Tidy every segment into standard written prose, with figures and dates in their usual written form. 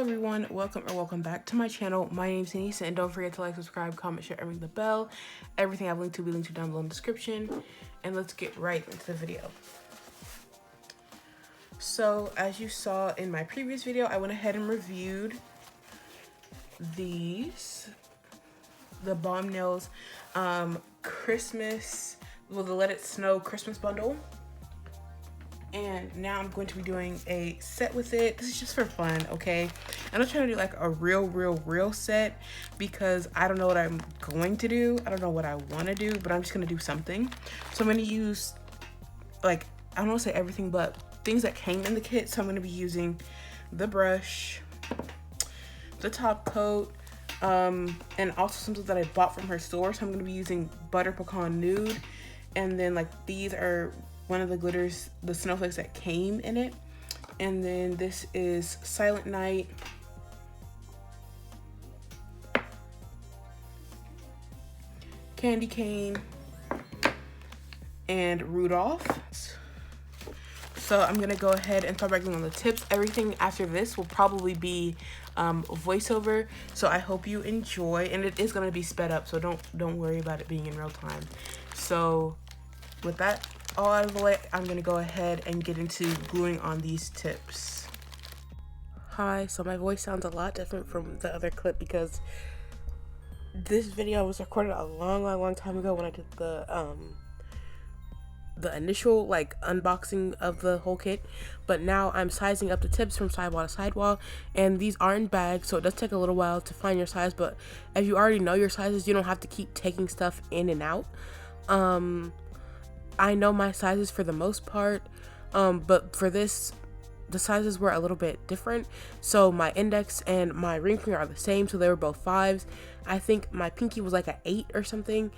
everyone, welcome back to my channel. My name is Anisa, and don't forget to like, subscribe, comment, share, and ring the bell. Everything I've linked to will be linked to down below in the description. And let's get right into the video. So as you saw in my previous video, I went ahead and reviewed the Bomb Nails Christmas, the Let It Snow Christmas bundle. And now I'm going to be doing a set with it. This is just for fun, okay? I'm not trying to do like a real set because I don't know what I'm going to do. I don't know what I want to do, but I'm just going to do something. So I'm going to use, like, I don't want to say everything, but things that came in the kit. So I'm going to be using the brush, the top coat, and also something that I bought from her store. So I'm going to be using Butter Pecan Nude. And then like these are one of the glitters, the snowflakes that came in it. And then this is Silent Night, Candy Cane, and Rudolph. So I'm gonna go ahead and start writing on the tips. Everything after this will probably be voiceover, so I hope you enjoy. And it is gonna be sped up, so don't worry about it being in real time. So with that all out of the way, I'm gonna go ahead and get into gluing on these tips. Hi, so my voice sounds a lot different from the other clip because this video was recorded a long time ago when I did the initial like unboxing of the whole kit. But now I'm sizing up the tips from sidewall to sidewall, and these are in bags, so it does take a little while to find your size. But if you already know your sizes, you don't have to keep taking stuff in and out. I know my sizes for the most part, but for this, the sizes were a little bit different. So my index and my ring finger are the same, so they were both 5s. I think my pinky was like an 8 or something,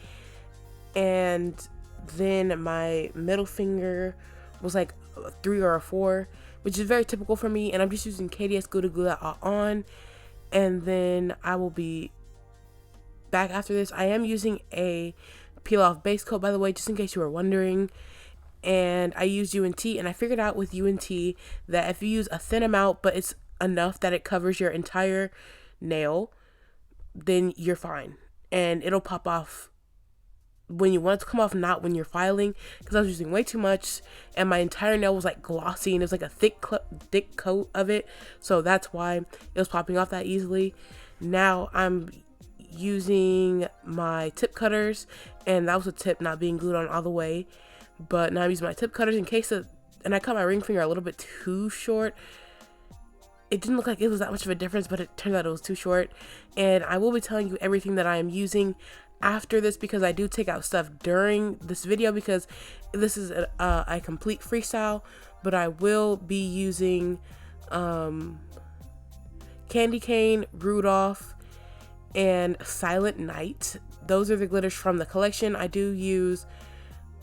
and then my middle finger was like a 3 or a 4, which is very typical for me. And I'm just using KDS glue to glue that all on, and then I will be back after this. I am using a peel off base coat, by the way, just in case you were wondering. And I used UNT, and I figured out with UNT that if you use a thin amount but it's enough that it covers your entire nail, then you're fine, and it'll pop off when you want it to come off, not when you're filing. Because I was using way too much and my entire nail was like glossy, and it was like a thick coat of it, so that's why it was popping off that easily. Now I'm using my tip cutters, and that was a tip not being glued on all the way, but now I'm using my tip cutters in case of, and I cut my ring finger a little bit too short. It didn't look like it was that much of a difference, but it turned out it was too short. And I will be telling you everything that I am using after this, because I do take out stuff during this video because this is a complete freestyle. But I will be using Candy Cane, Rudolph, and Silent Night. Those are the glitters from the collection. I do use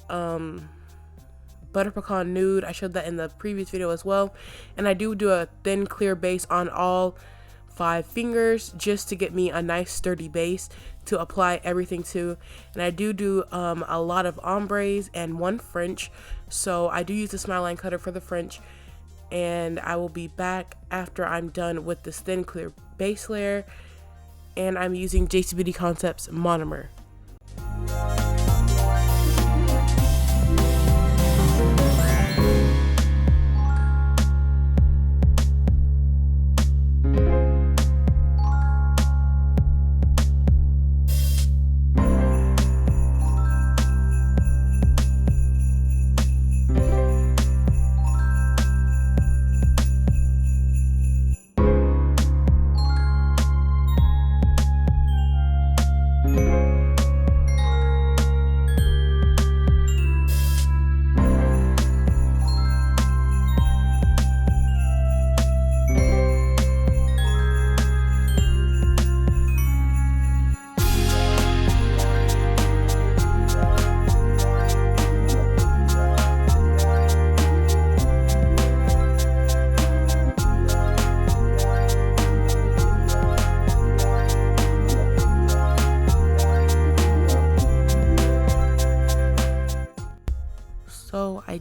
Butter Pecan Nude. I showed that in the previous video as well. And I do a thin clear base on all 5 fingers just to get me a nice sturdy base to apply everything to. And I do a lot of ombres and 1 French. So I do use the smile line cutter for the French. And I will be back after I'm done with this thin clear base layer. And I'm using JC Beauty Concepts monomer.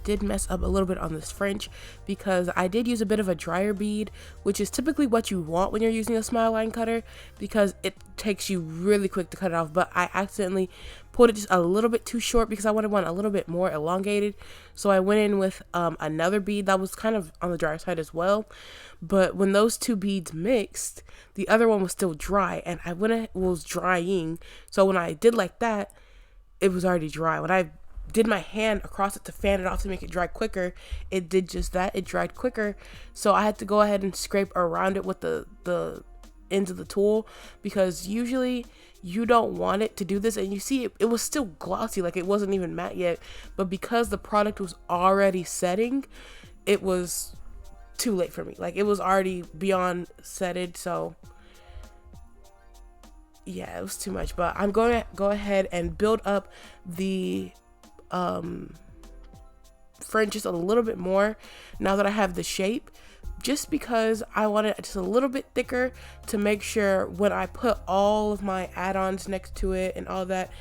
did mess up a little bit on this French because I did use a bit of a drier bead, which is typically what you want when you're using a smile line cutter because it takes you really quick to cut it off, but I accidentally pulled it just a little bit too short because I wanted one a little bit more elongated. So I went in with another bead that was kind of on the drier side as well. But when those two beads mixed, the other one was still dry, and was drying. So when I did like that, it was already dry. When I did my hand across it to fan it off to make it dry quicker, it did just that. It dried quicker. So I had to go ahead and scrape around it with the ends of the tool because usually you don't want it to do this. And you see it was still glossy, like it wasn't even matte yet. But because the product was already setting, it was too late for me. Like it was already beyond setted. So yeah, it was too much. But I'm going to go ahead and build up the French just a little bit more now that I have the shape, just because I want it just a little bit thicker to make sure when I put all of my add-ons next to it and all that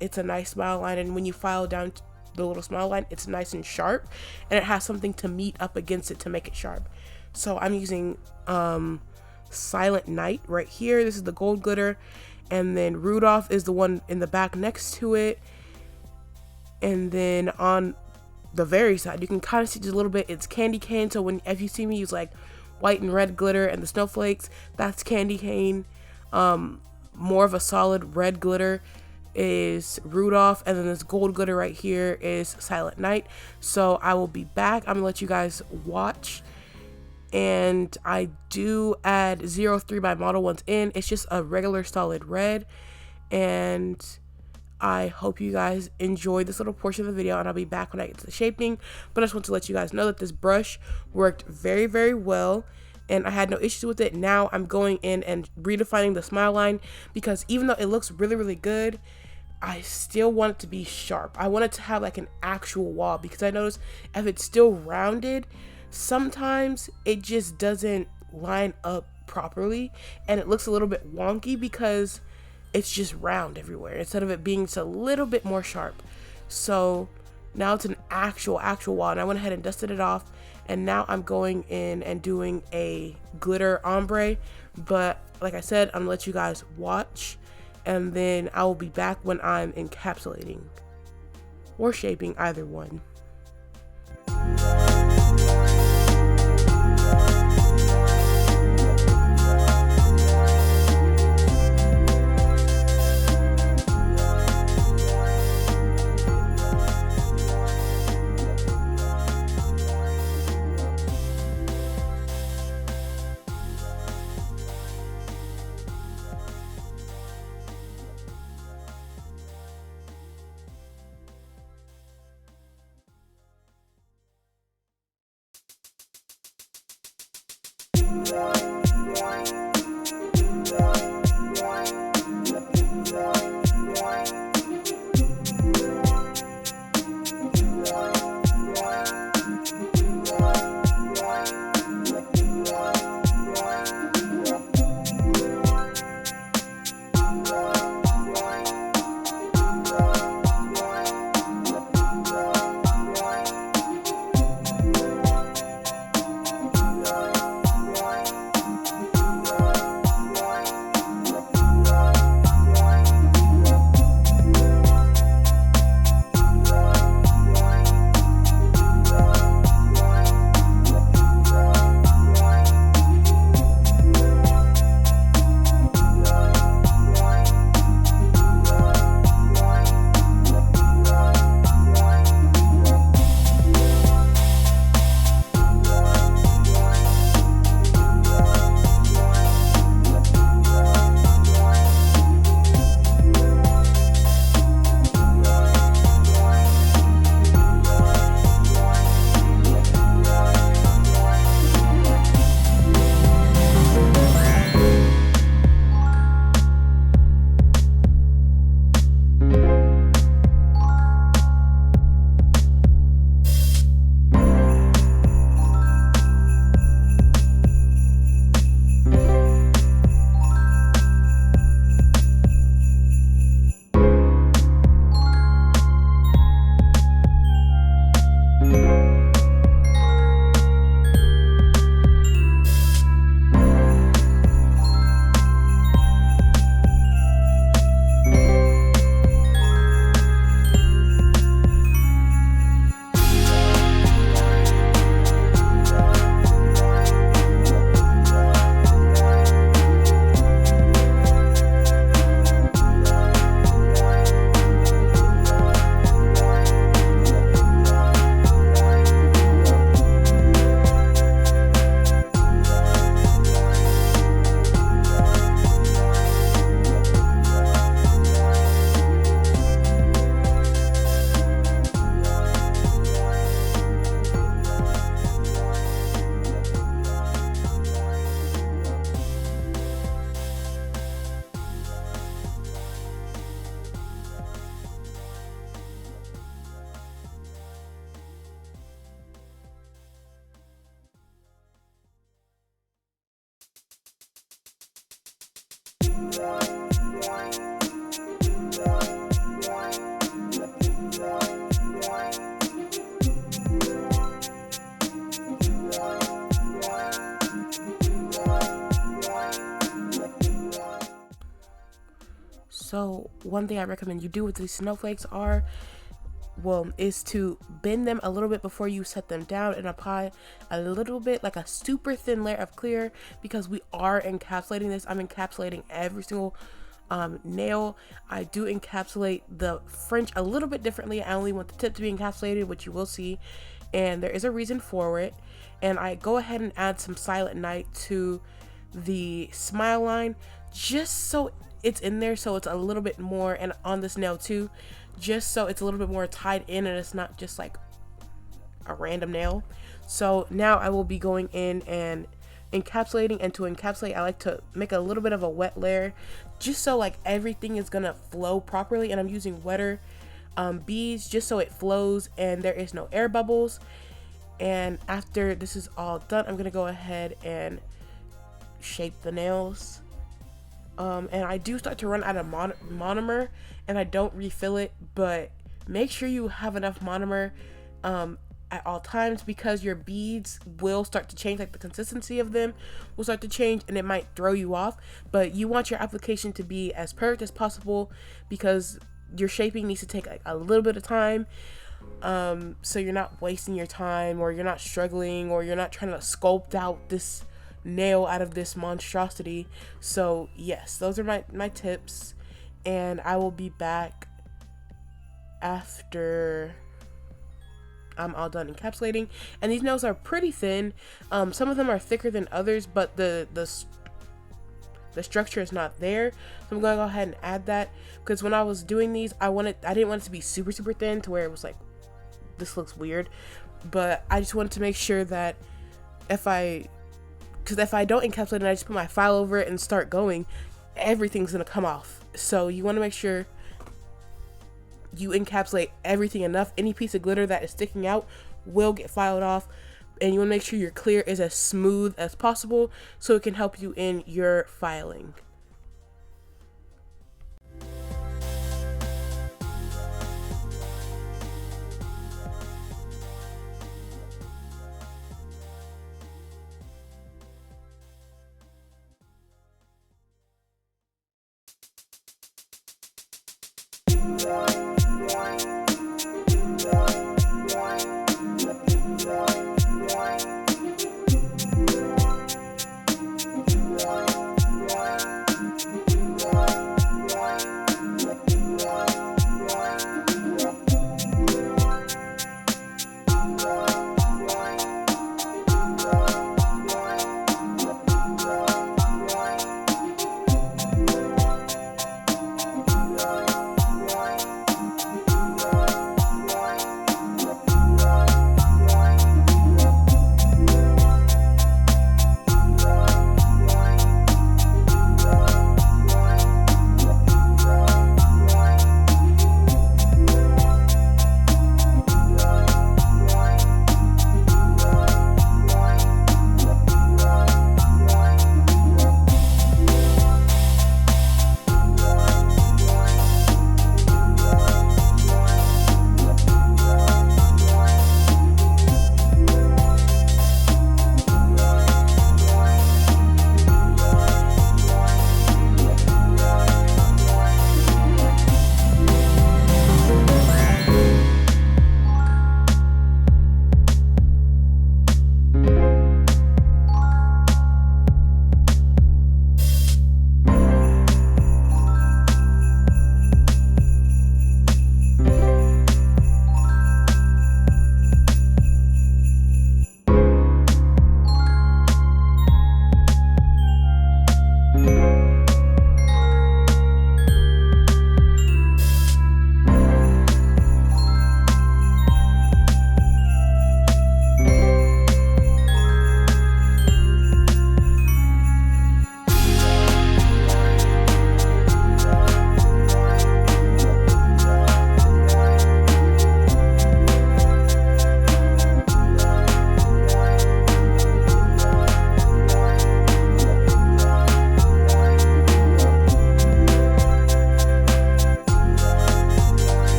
it's a nice smile line, and when you file down the little smile line, it's nice and sharp and it has something to meet up against it to make it sharp. So I'm using Silent Night right here. This is the gold glitter, and then Rudolph is the one in the back next to it. And then on the very side, you can kind of see just a little bit, it's candy cane. So if you see me use like white and red glitter and the snowflakes, that's candy cane. More of a solid red glitter is Rudolph, and then this gold glitter right here is Silent Night. So I will be back. I'm gonna let you guys watch. And I do add 03 by Model Ones in. It's just a regular solid red. And I hope you guys enjoyed this little portion of the video, and I'll be back when I get to the shaping. But I just want to let you guys know that this brush worked very, very well, and I had no issues with it. Now I'm going in and redefining the smile line because even though it looks really, really good, I still want it to be sharp. I want it to have like an actual wall, because I noticed if it's still rounded, sometimes it just doesn't line up properly and it looks a little bit wonky because it's just round everywhere instead of it being just a little bit more sharp. So now it's an actual wall, and I went ahead and dusted it off, and now I'm going in and doing a glitter ombre. But like I said, I'm gonna let you guys watch, and then I will be back when I'm encapsulating or shaping, either one. So one thing I recommend you do with these snowflakes is to bend them a little bit before you set them down and apply a little bit, like a super thin layer of clear, because we are encapsulating this. I'm encapsulating every single nail. I do encapsulate the French a little bit differently. I only want the tip to be encapsulated, which you will see, and there is a reason for it. And I go ahead and add some Silent Night to the smile line, just so it's in there, so it's a little bit more, and on this nail too, just so it's a little bit more tied in and it's not just like a random nail. So now I will be going in and encapsulating, and to encapsulate I like to make a little bit of a wet layer, just so like everything is gonna flow properly, and I'm using wetter beads just so it flows and there is no air bubbles. And after this is all done, I'm gonna go ahead and shape the nails. And I do start to run out of monomer, and I don't refill it, but make sure you have enough monomer at all times, because your beads will start to change, like the consistency of them will start to change, and it might throw you off. But you want your application to be as perfect as possible, because your shaping needs to take like a little bit of time, so you're not wasting your time, or you're not struggling, or you're not trying to sculpt out this nail out of this monstrosity. So yes, those are my tips, and I will be back after I'm all done encapsulating. And these nails are pretty thin. Some of them are thicker than others, but the structure is not there, so I'm gonna go ahead and add that, because when I was doing these, I didn't want it to be super thin to where it was like, this looks weird, but I just wanted to make sure that if I don't encapsulate and I just put my file over it and start going, everything's gonna come off. So you want to make sure you encapsulate everything enough. Any piece of glitter that is sticking out will get filed off, and you want to make sure your clear is as smooth as possible so it can help you in your filing.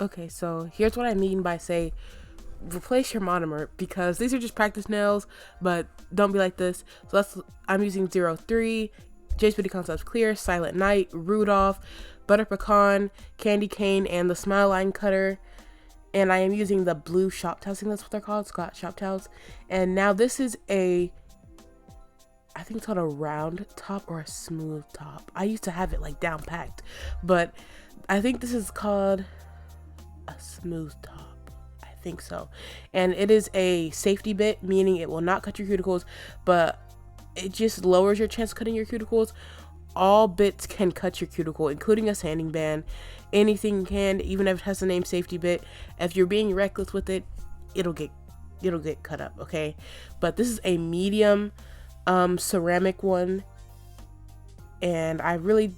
Okay, so here's what I mean by say replace your monomer, because these are just practice nails, but don't be like this. So I'm using 03, Jace Beauty Concepts Clear, Silent Night, Rudolph, Butter Pecan, Candy Cane, and the Smile Line Cutter. And I am using the blue shop towels. I think that's what they're called, Scott shop towels. And now this is I think it's called a round top or a smooth top. I used to have it like down packed, but I think this is called a smooth top. I think so. And it is a safety bit, meaning it will not cut your cuticles, but it just lowers your chance of cutting your cuticles. All bits can cut your cuticle, including a sanding band. Anything can, even if it has the name safety bit. If you're being reckless with it, it'll get cut up, okay? But this is a medium ceramic one, and I really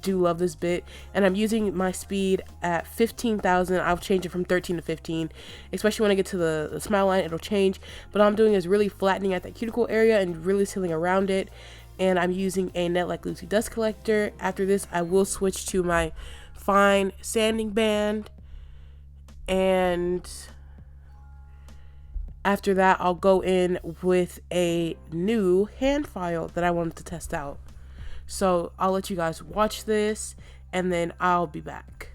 do love this bit. And I'm using my speed at 15,000. I'll change it from 13 to 15, especially when I get to the smile line, it'll change. But all I'm doing is really flattening at that cuticle area and really sealing around it. And I'm using a Net Like Lucy dust collector. After this, I will switch to my fine sanding band, and after that I'll go in with a new hand file that I wanted to test out. So I'll let you guys watch this and then I'll be back.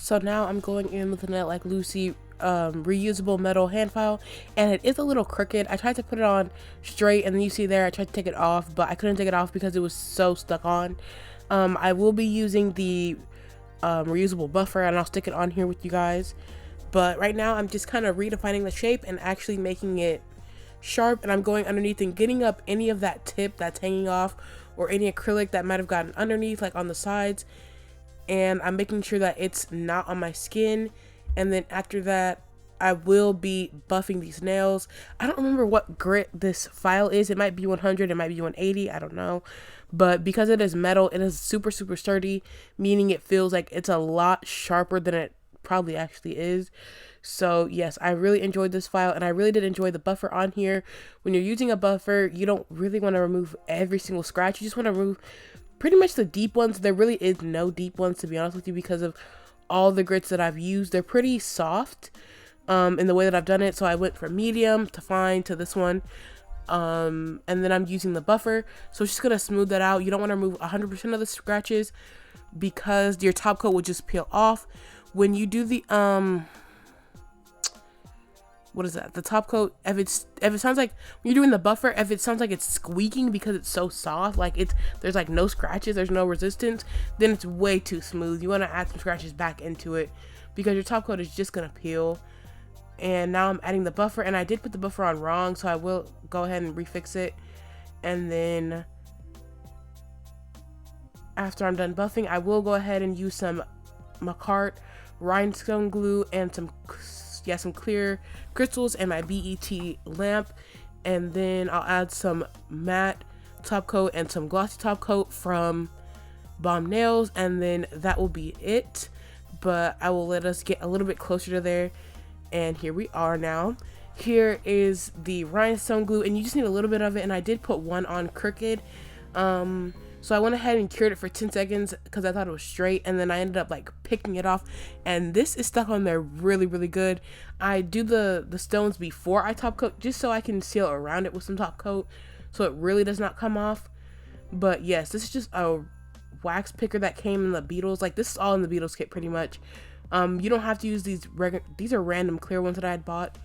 So now I'm going in with the Net Like Lucy reusable metal hand file, and it is a little crooked. I tried to put it on straight, and then you see there I tried to take it off, but I couldn't take it off because it was so stuck on. I will be using the reusable buffer, and I'll stick it on here with you guys. But right now I'm just kind of redefining the shape and actually making it sharp, and I'm going underneath and getting up any of that tip that's hanging off or any acrylic that might have gotten underneath, like on the sides, and I'm making sure that it's not on my skin. And then after that, I will be buffing these nails. I don't remember what grit this file is. It might be 100, it might be 180, I don't know. But because it is metal, it is super, super sturdy, meaning it feels like it's a lot sharper than it probably actually is. So yes, I really enjoyed this file, and I really did enjoy the buffer on here. When you're using a buffer, you don't really want to remove every single scratch. You just want to remove pretty much the deep ones. There really is no deep ones, to be honest with you, because of all the grits that I've used. They're pretty soft in the way that I've done it. So I went from medium to fine to this one. And then I'm using the buffer. So it's just going to smooth that out. You don't want to remove 100% of the scratches because your top coat will just peel off. When you do the, what is that? The top coat, if it sounds like, when you're doing the buffer, if it sounds like it's squeaking because it's so soft, like there's like no scratches, there's no resistance, then it's way too smooth. You want to add some scratches back into it because your top coat is just going to peel. And now I'm adding the buffer, and I did put the buffer on wrong, so I will go ahead and refix it. And then after I'm done buffing, I will go ahead and use some Macart rhinestone glue and some clear crystals and my BET lamp. And then I'll add some matte top coat and some glossy top coat from Bomb Nails, and then that will be it. But I will let us get a little bit closer to there. And here we are now. Here is the rhinestone glue, and you just need a little bit of it, and I did put one on crooked. So I went ahead and cured it for 10 seconds because I thought it was straight, and then I ended up like picking it off, and this is stuck on there really, really good. I do the stones before I top coat just so I can seal around it with some top coat so it really does not come off. But yes, this is just a wax picker that came in the Beatles. Like, this is all in the Beatles kit pretty much. You don't have to use these are random clear ones that I had bought,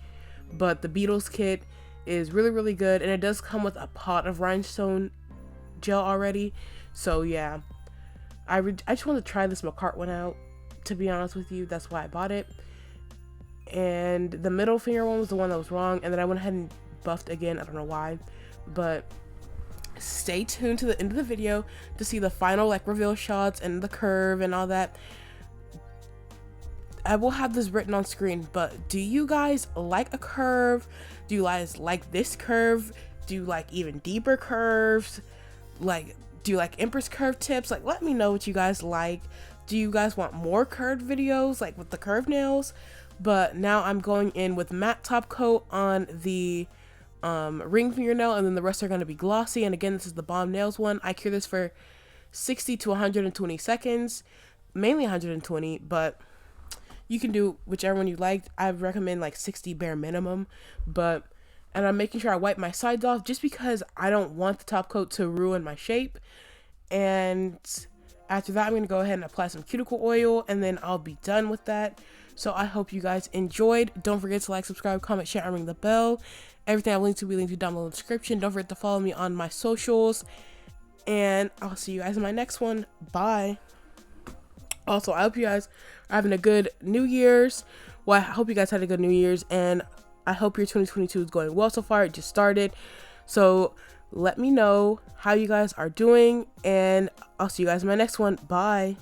but the Beatles kit is really, really good, and it does come with a pot of rhinestone gel already. So yeah, I just want to try this Macart one out, to be honest with you. That's why I bought it. And the middle finger one was the one that was wrong, and then I went ahead and buffed again. I don't know why, but stay tuned to the end of the video to see the final like reveal shots and the curve and all that. I will have this written on screen, but do you guys like a curve? Do you guys like this curve? Do you like even deeper curves? Like, do you like Empress curve tips? Like, let me know what you guys like. Do you guys want more curved videos, like with the curved nails? But now I'm going in with matte top coat on the ring fingernail, and then the rest are going to be glossy. And again, this is the Bomb Nails one. I cure this for 60 to 120 seconds, mainly 120, but you can do whichever one you like. I recommend like 60 bare minimum, and I'm making sure I wipe my sides off just because I don't want the top coat to ruin my shape. And after that, I'm going to go ahead and apply some cuticle oil, and then I'll be done with that. So I hope you guys enjoyed. Don't forget to like, subscribe, comment, share, and ring the bell. Everything I've linked to will be linked down below in the description. Don't forget to follow me on my socials, and I'll see you guys in my next one. Bye. Also, I hope you guys are having a good New Year's. Well, I hope you guys had a good New Year's, and I hope your 2022 is going well so far. It just started. So let me know how you guys are doing, and I'll see you guys in my next one. Bye.